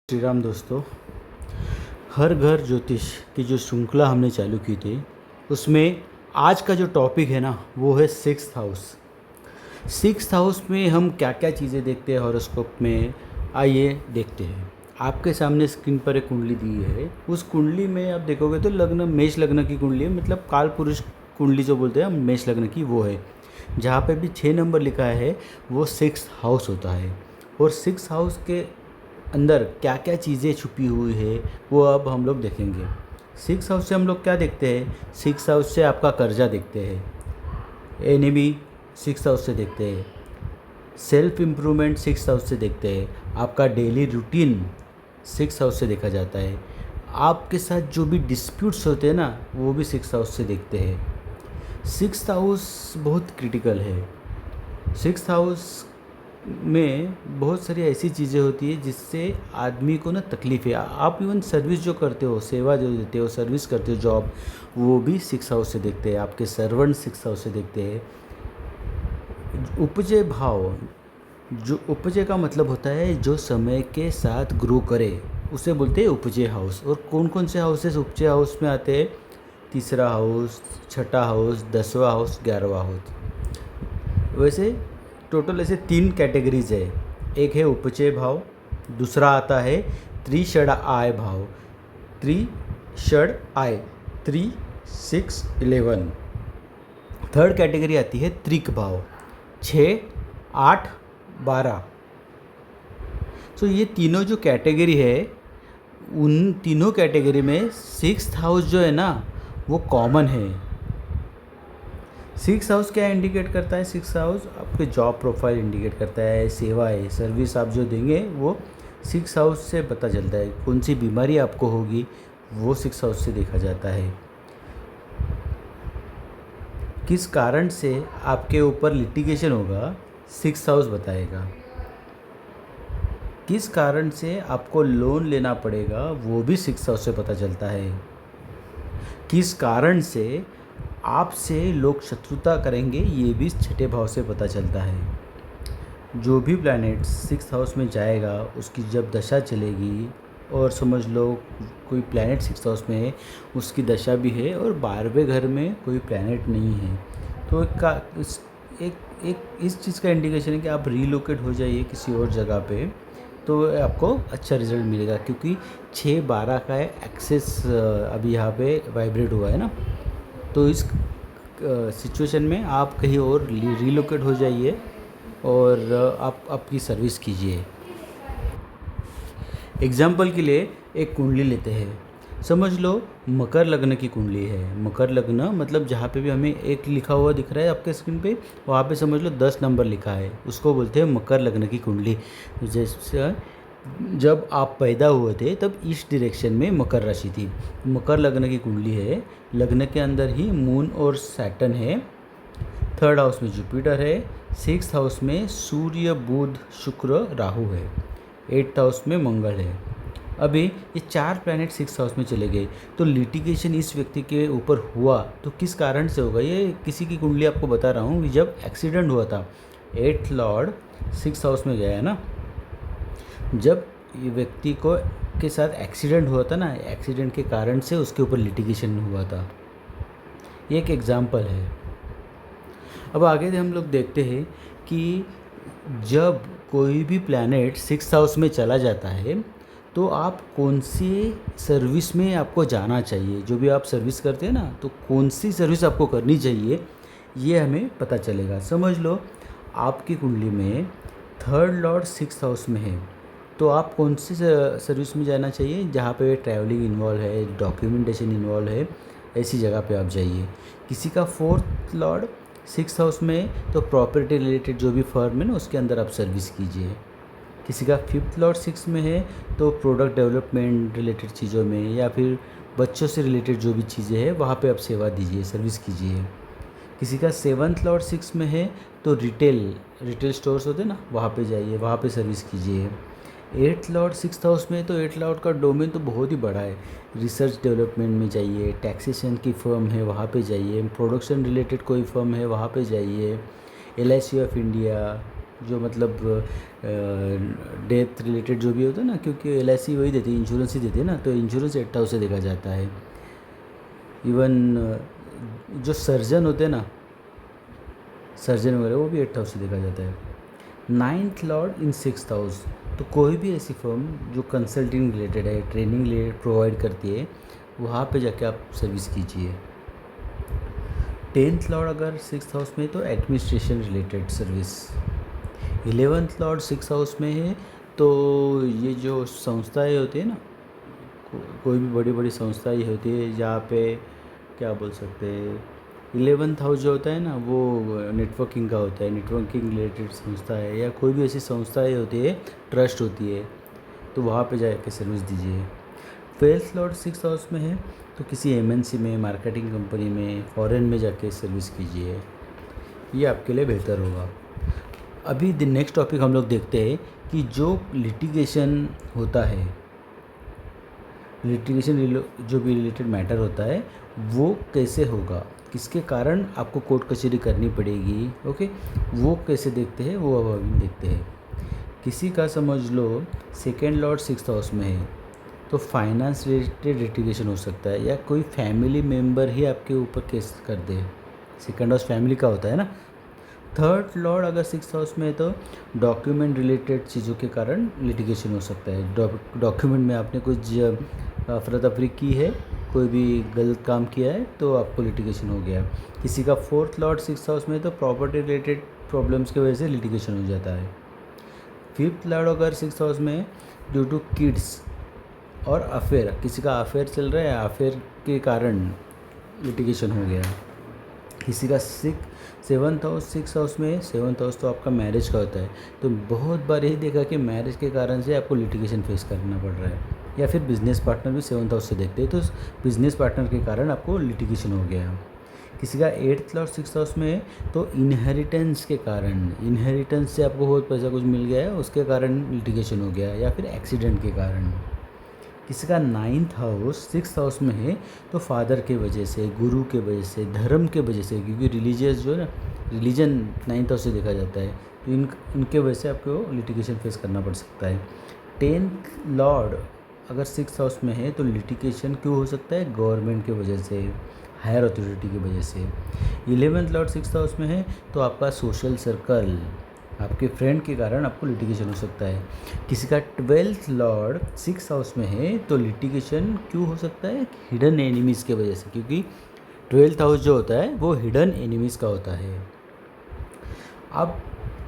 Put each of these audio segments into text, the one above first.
श्री राम दोस्तों। हर घर ज्योतिष की जो श्रृंखला हमने चालू की थी उसमें आज का जो टॉपिक है ना वो है सिक्स्थ हाउस। सिक्स्थ हाउस में हम क्या क्या चीज़ें देखते हैं हॉरोस्कोप में, आइए देखते हैं। आपके सामने स्क्रीन पर एक कुंडली दी है। उस कुंडली में आप देखोगे तो लग्न मेष लग्न की कुंडली है, मतलब काल पुरुष कुंडली जो बोलते हैं हम मेष लग्न की वो है। जहाँ पे भी 6 नंबर लिखा है वो सिक्स्थ हाउस होता है। और सिक्स हाउस के अंदर क्या क्या चीज़ें छुपी हुई है वो अब हम लोग देखेंगे। सिक्स हाउस से हम लोग क्या देखते हैं, सिक्स हाउस से आपका कर्जा देखते हैं, एनिमी सिक्स हाउस से देखते हैं, सेल्फ इम्प्रूवमेंट सिक्स हाउस से देखते हैं, आपका डेली रूटीन सिक्स हाउस से देखा जाता है, आपके साथ जो भी डिस्प्यूट्स होते हैं ना वो भी सिक्स हाउस से देखते हैं। सिक्स हाउस बहुत क्रिटिकल है। सिक्स हाउस में बहुत सारी ऐसी चीज़ें होती है जिससे आदमी को ना तकलीफ़ है। आप इवन सर्विस जो करते हो, सेवा जो देते हो, सर्विस करते हो, जॉब, वो भी सिक्स हाउस से देखते हैं। आपके सर्वेंट सिक्स हाउस से देखते हैं। उपजे भाव, जो उपजे का मतलब होता है जो समय के साथ ग्रो करे, उसे बोलते हैं उपजे हाउस। और कौन कौन से हाउसेस उपजे हाउस में आते हैं? तीसरा हाउस, छठा हाउस, 10वां हाउस, 11वां हाउस। वैसे टोटल ऐसे 3 कैटेगरीज है। एक है उपचय भाव, दूसरा आता है त्रिषड आय भाव, त्रिषड आय 3, 6, 11। थर्ड कैटेगरी आती है त्रिक भाव 6, 8, 12। तो ये तीनों जो कैटेगरी है उन तीनों कैटेगरी में सिक्स्थ हाउस जो है ना वो कॉमन है। सिक्स हाउस क्या इंडिकेट करता है? सिक्स हाउस आपके जॉब प्रोफाइल इंडिकेट करता है, सेवा है, सर्विस आप जो देंगे वो सिक्स हाउस से पता चलता है। कौन सी बीमारी आपको होगी वो सिक्स हाउस से देखा जाता है। किस कारण से आपके ऊपर लिटिगेशन होगा सिक्स हाउस बताएगा। किस कारण से आपको लोन लेना पड़ेगा वो भी सिक्स हाउस से पता चलता है। किस कारण से आपसे लोग शत्रुता करेंगे ये भी छठे भाव से पता चलता है। जो भी प्लैनेट सिक्स हाउस में जाएगा उसकी जब दशा चलेगी, और समझ लो कोई प्लैनेट सिक्स हाउस में है उसकी दशा भी है और 12वें घर में कोई प्लैनेट नहीं है, तो इस चीज़ का इंडिकेशन है कि आप रीलोकेट हो जाइए किसी और जगह पे, तो आपको अच्छा रिजल्ट मिलेगा। क्योंकि 6-12 का एक्सेस अभी यहाँ पे वाइब्रेट हुआ है ना, तो इस सिचुएशन में आप कहीं और रीलोकेट हो जाइए और आप आपकी सर्विस कीजिए। एग्जाम्पल के लिए एक कुंडली लेते हैं। समझ लो मकर लग्न की कुंडली है। मकर लग्न मतलब जहाँ पे भी हमें एक लिखा हुआ दिख रहा है आपके स्क्रीन पे, वहाँ पे समझ लो 10 नंबर लिखा है, उसको बोलते हैं मकर लग्न की कुंडली। जैसे जब आप पैदा हुए थे तब ईस्ट डायरेक्शन में मकर राशि थी। मकर लग्न की कुंडली है। लग्न के अंदर ही मून और सैटर्न है। थर्ड हाउस में जुपिटर है। सिक्स्थ हाउस में सूर्य, बुध, शुक्र, राहु है। एट्थ हाउस में मंगल है। अभी ये 4 प्लैनेट सिक्स हाउस में चले गए, तो लिटिगेशन इस व्यक्ति के ऊपर हुआ तो किस कारण से होगा? ये किसी की कुंडली आपको बता रहा हूँ। जब एक्सीडेंट हुआ था, 8th लॉर्ड सिक्स हाउस में गया है ना, जब ये व्यक्ति को के साथ एक्सीडेंट हुआ था ना, एक्सीडेंट के कारण से उसके ऊपर लिटिगेशन हुआ था। ये एक एग्जाम्पल है। अब आगे हम लोग देखते हैं कि जब कोई भी प्लैनेट सिक्स हाउस में चला जाता है तो आप कौन सी सर्विस में आपको जाना चाहिए। जो भी आप सर्विस करते हैं ना, तो कौन सी सर्विस आपको करनी चाहिए ये हमें पता चलेगा। समझ लो आपकी कुंडली में थर्ड लॉर्ड सिक्स हाउस में है, तो आप कौन सी सर्विस में जाना चाहिए? जहाँ पे ट्रैवलिंग इन्वॉल्व है, डॉक्यूमेंटेशन इन्वॉल्व है, ऐसी जगह पे आप जाइए। किसी का फोर्थ लॉर्ड सिक्स हाउस में तो प्रॉपर्टी रिलेटेड जो भी फर्म है ना उसके अंदर आप सर्विस कीजिए। किसी का फिफ्थ लॉर्ड सिक्स में है तो प्रोडक्ट डेवलपमेंट रिलेटेड चीज़ों में या फिर बच्चों से रिलेटेड जो भी चीज़ें हैं वहाँ पे आप सेवा दीजिए, सर्विस कीजिए। किसी का सेवन्थ लॉर्ड सिक्स में है तो रिटेल स्टोर्स होते हैं ना, वहाँ पे जाइए, वहाँ पे सर्विस कीजिए। एट्थ लॉर्ड सिक्स हाउस में तो एट्थ लॉर्ड का डोमेन तो बहुत ही बड़ा है। रिसर्च डेवलपमेंट में जाइए, टैक्सेशन की फर्म है वहाँ पे जाइए, प्रोडक्शन रिलेटेड कोई फर्म है वहाँ पे जाइए, LIC ऑफ इंडिया, जो मतलब डेथ रिलेटेड जो भी होता है ना, क्योंकि LIC वही देती है, इंश्योरेंस ही देती है ना, तो इंश्योरेंस 8th हाउस से देखा जाता है। इवन जो सर्जन होते हैं ना, सर्जन वगैरह, वो भी 8th हाउस से देखा जाता है। 9th लॉर्ड इन 6th हाउस, तो कोई भी ऐसी फर्म जो कंसल्टिंग रिलेटेड है, ट्रेनिंग रिलेटेड प्रोवाइड करती है, वहाँ पे जाके आप सर्विस कीजिए। 10th लॉर्ड अगर 6th हाउस में है तो administration related service. 11th Lord 6th house में है तो ये जो संस्थाएं होती है ना, कोई भी बड़ी बड़ी संस्थाएं होती है जहाँ पे क्या बोल सकते हैं, 11th हाउस जो होता है ना वो नेटवर्किंग का होता है, नेटवर्किंग रिलेटेड संस्था है, या कोई भी ऐसी संस्थाएं होती है, ट्रस्ट होती है, तो वहाँ पे जाके सर्विस दीजिए। 12th लॉर्ड 6th हाउस में है तो किसी MNC में, मार्केटिंग कंपनी में, फॉरेन में जाके सर्विस कीजिए, ये आपके लिए बेहतर होगा। अभी नेक्स्ट टॉपिक हम लोग देखते हैं कि जो लिटिगेशन होता है, लिटिगेशन जो भी रिलेटेड मैटर होता है वो कैसे होगा, किसके कारण आपको कोर्ट कचहरी करनी पड़ेगी, ओके, वो कैसे देखते हैं वो अब अभी देखते हैं। किसी का समझ लो 2nd लॉर्ड 6th हाउस में है तो फाइनेंस रिलेटेड लिटिगेशन हो सकता है, या कोई फैमिली मेम्बर ही आपके ऊपर केस कर दे। 2nd हाउस फैमिली का होता है ना। 3rd लॉर्ड अगर 6th हाउस में है तो डॉक्यूमेंट रिलेटेड चीज़ों के कारण लिटिगेशन हो सकता है। डॉक्यूमेंट में आपने कुछ अफरा तफरी की है, कोई भी गलत काम किया है तो आपको लिटिगेशन हो गया। किसी का 4th लॉर्ड 6th हाउस में है तो प्रॉपर्टी रिलेटेड प्रॉब्लम्स की वजह से लिटिगेशन हो जाता है। 5th लॉर्ड अगर 6th हाउस में ड्यू टू किड्स और अफेयर, किसी का अफेयर चल रहा है, अफेयर के कारण लिटिगेशन हो गया। किसी का 7th हाउस 6th हाउस में, 7th हाउस तो आपका मैरिज का होता है, तो बहुत बार यही देखा कि मैरिज के कारण से आपको लिटिगेशन फेस करना पड़ रहा है, या फिर बिजनेस पार्टनर भी 7th हाउस से देखते हैं तो बिजनेस पार्टनर के कारण आपको लिटिगेशन हो गया। किसी का 8th लॉर्ड 6th हाउस में है तो इनहेरिटेंस के कारण, इनहेरिटेंस से आपको बहुत पैसा कुछ मिल गया है उसके कारण लिटिगेशन हो गया, या फिर एक्सीडेंट के कारण। किसी का 9th हाउस 6th हाउस में है तो फादर के वजह से, गुरु के वजह से, धर्म के वजह से, क्योंकि रिलीजियस जो है ना, रिलीजन 9th हाउस से देखा जाता है, तो इनके वजह से आपको लिटिगेशन फेस करना पड़ सकता है। 10th लॉर्ड अगर 6th हाउस में है तो लिटिगेशन क्यों हो सकता है, गवर्नमेंट की वजह से, हायर अथॉरिटी की वजह से। 11th लॉर्ड 6th हाउस में है तो आपका सोशल सर्कल, आपके फ्रेंड के कारण आपको लिटिगेशन हो सकता है। किसी का 12th लॉर्ड 6th हाउस में है तो लिटिगेशन क्यों हो सकता है, हिडन एनिमीज़ के वजह से, क्योंकि 12th हाउस जो होता है वो हिडन एनिमीज़ का होता है। अब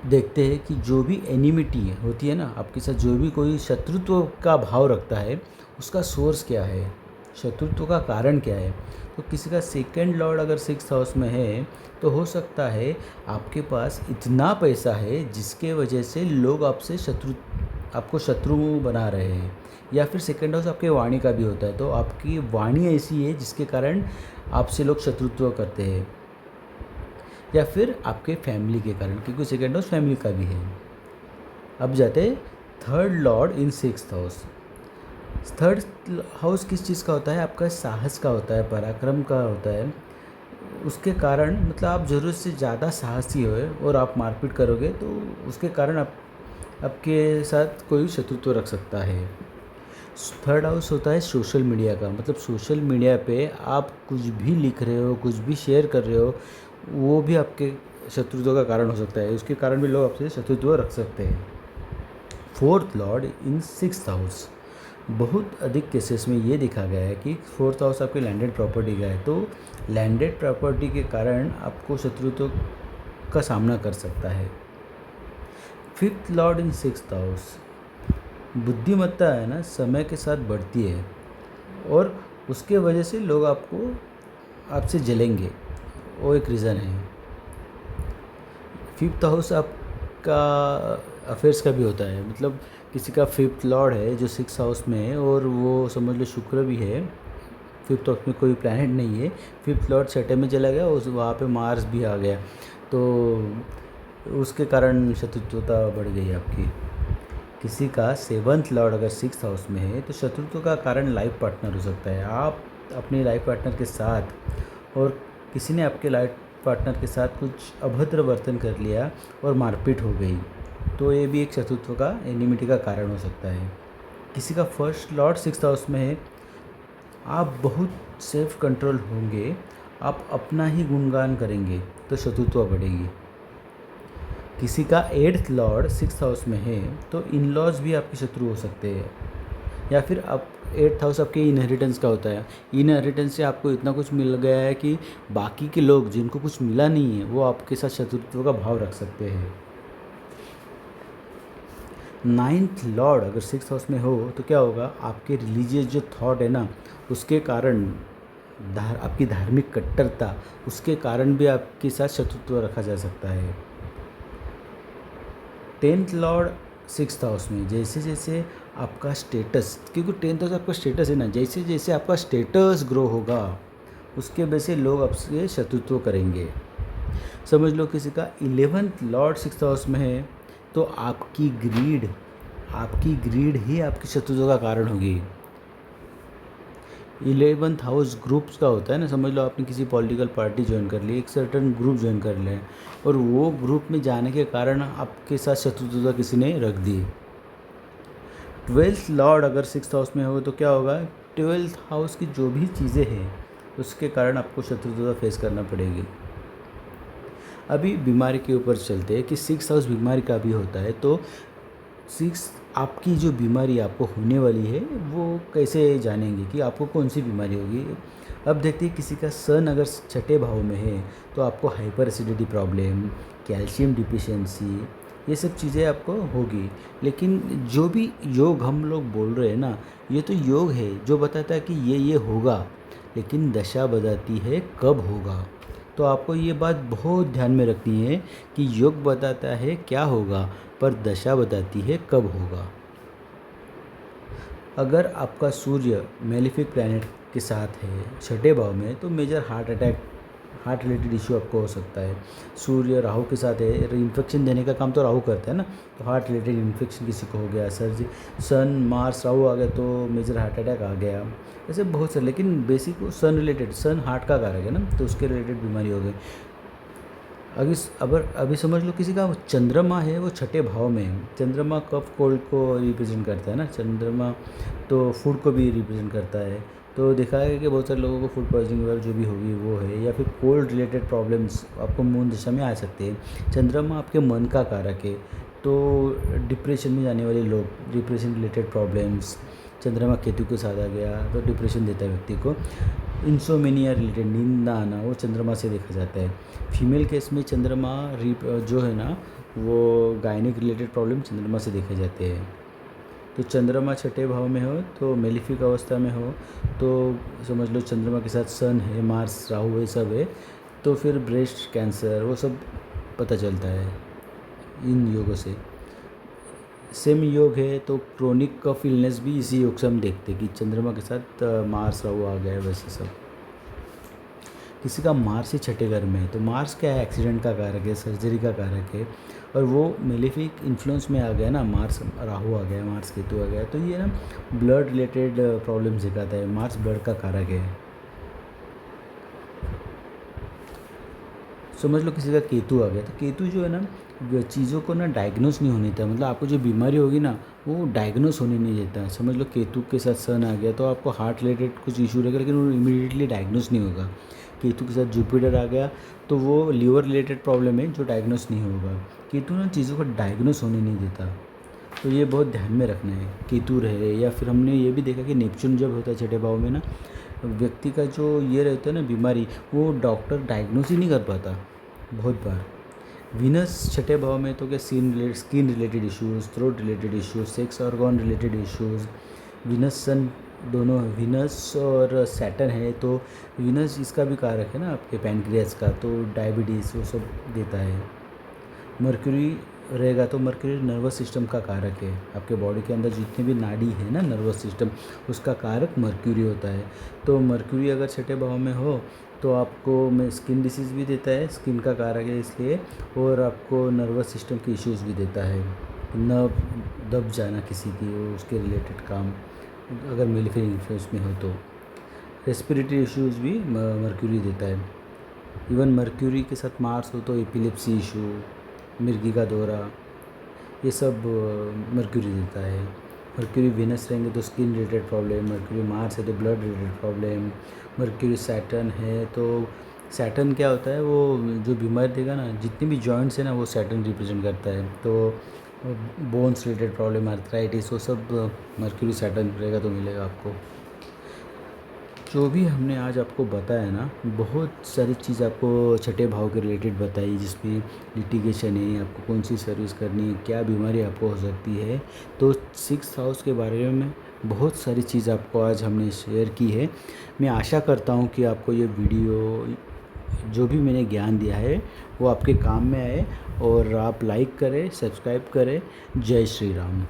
देखते हैं कि जो भी एनिमिटी होती है ना आपके साथ, जो भी कोई शत्रुत्व का भाव रखता है उसका सोर्स क्या है, शत्रुत्व का कारण क्या है। तो किसी का 2nd लॉर्ड अगर 6th हाउस में है तो हो सकता है आपके पास इतना पैसा है जिसके वजह से लोग आपको शत्रु बना रहे हैं, या फिर 2nd हाउस आपके वाणी का भी होता है, तो आपकी वाणी ऐसी है जिसके कारण आपसे लोग शत्रुत्व करते हैं, या फिर आपके फैमिली के कारण, क्योंकि 2nd हाउस फैमिली का भी है। अब जाते हैं 3rd लॉर्ड इन 6th हाउस। 3rd हाउस किस चीज़ का होता है, आपका साहस का होता है, पराक्रम का होता है, उसके कारण मतलब आप ज़रूरत से ज़्यादा साहसी हो और आप मारपीट करोगे तो उसके कारण आपके साथ कोई शत्रुत्व रख सकता है। 3rd हाउस होता है सोशल मीडिया का, मतलब सोशल मीडिया पे आप कुछ भी लिख रहे हो, कुछ भी शेयर कर रहे हो, वो भी आपके शत्रुत्व का कारण हो सकता है, उसके कारण भी लोग आपसे शत्रुत्व रख सकते हैं। 4th लॉर्ड इन 6th हाउस, बहुत अधिक केसेस में ये देखा गया है कि 4th हाउस आपके लैंडेड प्रॉपर्टी का है, तो लैंडेड प्रॉपर्टी के कारण आपको शत्रुत्व का सामना कर सकता है। 5th लॉर्ड इन 6th हाउस, बुद्धिमत्ता है ना समय के साथ बढ़ती है और उसके वजह से लोग आपसे जलेंगे, वो एक रीज़न है। 5th हाउस आपका अफेयर्स का भी होता है, मतलब किसी का 5th लॉर्ड है जो 6th हाउस में है और वो समझ लो शुक्र भी है, 5th हाउस में कोई प्लैनेट नहीं है, 5th लॉर्ड 6ठे में चला गया, वहाँ पे मार्स भी आ गया, तो उसके कारण शत्रुता बढ़ गई आपकी। किसी का 7th लॉर्ड अगर 6th हाउस में है तो शत्रुत्व का कारण लाइफ पार्टनर हो सकता है, आप अपने लाइफ पार्टनर के साथ, और किसी ने आपके लाइफ पार्टनर के साथ कुछ अभद्र वर्तन कर लिया और मारपीट हो गई, तो ये भी एक शत्रुत्व का एनिमिटी का कारण हो सकता है। किसी का फर्स्ट लॉर्ड 6th हाउस में है, आप बहुत सेल्फ कंट्रोल होंगे, आप अपना ही गुणगान करेंगे तो शत्रुत्व बढ़ेगी। किसी का 8th लॉर्ड 6th हाउस में है तो इन लॉज भी आपके शत्रु हो सकते हैं। या फिर आप 8th हाउस आपके इनहेरिटेंस का होता है, इनहेरिटेंस से आपको इतना कुछ मिल गया है कि बाकी के लोग जिनको कुछ मिला नहीं है वो आपके साथ शत्रुत्व का भाव रख सकते हैं। 9th लॉर्ड अगर 6th हाउस में हो तो क्या होगा, आपके रिलीजियस जो थॉट है ना उसके कारण आपकी धार्मिक कट्टरता उसके कारण भी आपके साथ शत्रुत्व रखा जा सकता है। 10th लॉर्ड 6th हाउस में जैसे जैसे आपका स्टेटस, क्योंकि 10th हाउस आपका स्टेटस है ना, जैसे जैसे आपका स्टेटस ग्रो होगा उसके वजह से लोग आपसे शत्रुत्व करेंगे। समझ लो किसी का 11th लॉर्ड 6th हाउस में है तो आपकी ग्रीड ही आपकी शत्रुत्व का कारण होगी। 11th हाउस ग्रुप्स का होता है ना, समझ लो आपने किसी पॉलिटिकल पार्टी ज्वाइन कर ली, एक सर्टन ग्रुप ज्वाइन कर लिया और वो ग्रुप में जाने के कारण आपके साथ शत्रुता किसी ने रख दी। 12th लॉर्ड अगर 6th हाउस में हो तो क्या होगा, 12th हाउस की जो भी चीज़ें हैं उसके कारण आपको शत्रुता फेस करना पड़ेगी। अभी बीमारी के ऊपर चलते हैं कि 6th हाउस बीमारी का भी होता है, तो 6 आपकी जो बीमारी आपको होने वाली है वो कैसे जानेंगे कि आपको कौन सी बीमारी होगी। अब देखते हैं किसी का सन अगर 6ठे भाव में है तो आपको hyper acidity problem, calcium deficiency, ये सब चीज़ें आपको होगी। लेकिन जो भी योग हम लोग बोल रहे हैं ना, ये तो योग है जो बताता है कि ये होगा, लेकिन दशा बताती है कब होगा। तो आपको ये बात बहुत ध्यान में रखनी है कि योग बताता है क्या होगा पर दशा बताती है कब होगा। अगर आपका सूर्य मेलिफिक प्लैनेट के साथ है 6ठे भाव में तो मेजर हार्ट रिलेटेड इशू आपको हो सकता है। सूर्य राहु के साथ है, इन्फेक्शन देने का काम तो राहु करता है ना, तो हार्ट रिलेटेड इन्फेक्शन किसी को हो गया, सर्जी, सन मार्स राहु आ गया तो मेजर हार्ट अटैक आ गया, ऐसे बहुत सारे। लेकिन बेसिक वो सन रिलेटेड, सन हार्ट का कारक है ना, तो उसके रिलेटेड बीमारी हो गई। अभी समझ लो किसी का चंद्रमा है वो 6ठे भाव में है। चंद्रमा कफ कोल्ड को रिप्रेजेंट करता है ना, चंद्रमा तो फूड को भी रिप्रेजेंट करता है। तो देखा है कि बहुत सारे लोगों को फूड पॉइजनिंग वगैरह जो भी होगी वो है, या फिर कोल्ड रिलेटेड प्रॉब्लम्स आपको मून दशा में आ सकते हैं। चंद्रमा आपके मन का कारक है, तो डिप्रेशन में जाने वाले लोग, डिप्रेशन रिलेटेड प्रॉब्लम्स, चंद्रमा केतु के साथ आ गया तो डिप्रेशन देता है व्यक्ति को। इंसोमेनिया रिलेटेड, नींद ना आना, वो चंद्रमा से देखा जाता है। फीमेल केस में चंद्रमा जो है ना वो गायनिक रिलेटेड प्रॉब्लम चंद्रमा से देखे जाते हैं। तो चंद्रमा 6ठे भाव में हो तो मेलिफिक अवस्था में हो तो समझ लो चंद्रमा के साथ सन है, मार्स राहु ये सब है, तो फिर ब्रेस्ट कैंसर वो सब पता चलता है इन योगों से। सेम योग है तो क्रोनिक कफ इलनेस भी इसी योग से हम देखते हैं कि चंद्रमा के साथ मार्स राहु आ गया है, वैसे सब। किसी का मार्स ही 6ठे घर में है तो मार्स क्या है, एक्सीडेंट का कारक है, सर्जरी का कारक है, और वो मेलेफिक इन्फ्लुएंस में आ गया ना, मार्स राहु आ गया, मार्स केतु आ गया, तो ये ना ब्लड रिलेटेड प्रॉब्लम्स दिखाता है। मार्स ब्लड का कारक है। समझ लो किसी का केतु आ गया तो केतु जो है ना चीज़ों को ना डायग्नोस नहीं होने देता, मतलब आपको जो बीमारी होगी ना वो डायग्नोस होने नहीं देता। समझ लो केतु के साथ सन आ गया तो आपको हार्ट रिलेटेड कुछ इशू रहेगा, लेकिन वो इमीडिएटली डायग्नोस नहीं होगा। केतु के साथ जुपिटर आ गया तो वो लिवर रिलेटेड प्रॉब्लम है जो डायग्नोस नहीं होगा। केतु ना चीज़ों को डायग्नोस होने नहीं देता, तो ये बहुत ध्यान में रखना है। केतु रहे, या फिर हमने ये भी देखा कि नेपच्यून जब होता है 6ठे भाव में ना, व्यक्ति का जो ये रहता है ना बीमारी, वो डॉक्टर डायग्नोस ही नहीं कर पाता बहुत बार। वीनस 6ठे भाव में तो क्या skin related issues, throat related issues, sex organ related issues. Venus sun दोनों, वीनस और सैटर्न है तो वीनस इसका भी कारक है ना आपके पैनक्रियास का, तो डायबिटीज़ वो सब देता है। मर्क्यूरी रहेगा तो मर्क्यूरी नर्वस सिस्टम का कारक है। आपके बॉडी के अंदर जितने भी नाड़ी है ना, नर्वस सिस्टम, उसका कारक मर्क्यूरी होता है। तो मर्क्यूरी अगर 6ठे भाव में हो तो आपको में स्किन डिसीज़ भी देता है, स्किन का कारक है इसलिए, और आपको नर्वस सिस्टम के इश्यूज़ भी देता है, नर्व दब जाना किसी की, वो उसके रिलेटेड काम अगर मेलिफिक इन्फ्लुएंस में हो तो। रेस्पिरेटरी इश्यूज़ भी मर्क्यूरी देता है। इवन मर्क्यूरी के साथ मार्स हो तो एपिलेप्सी इशू, मिर्गी का दौरा, ये सब मर्क्यूरी देता है। मर्क्यूरी वीनस रहेंगे तो skin related problem, mercury Mars है तो blood related problem, mercury Saturn है तो सैटर्न क्या होता है, वो जो बीमारी देगा ना, जितनी भी जॉइंट्स है ना वो सैटर्न रिप्रेजेंट करता है। तो बोन्स रिलेटेड प्रॉब्लम, आर्थराइटिस, वो सब मर्क्यूरी सैटर्न रहेगा तो मिलेगा आपको। जो भी हमने आज आपको बताया ना, बहुत सारी चीज़ आपको छठे भाव के रिलेटेड बताई, जिसमें लिटिगेशन है, आपको कौन सी सर्विस करनी है, क्या बीमारी आपको हो सकती है। तो 6th हाउस के बारे में बहुत सारी चीज़ आपको आज हमने शेयर की है। मैं आशा करता हूँ कि आपको ये वीडियो, जो भी मैंने ज्ञान दिया है, वो आपके काम में आए, और आप लाइक करें, सब्सक्राइब करें। जय श्री राम।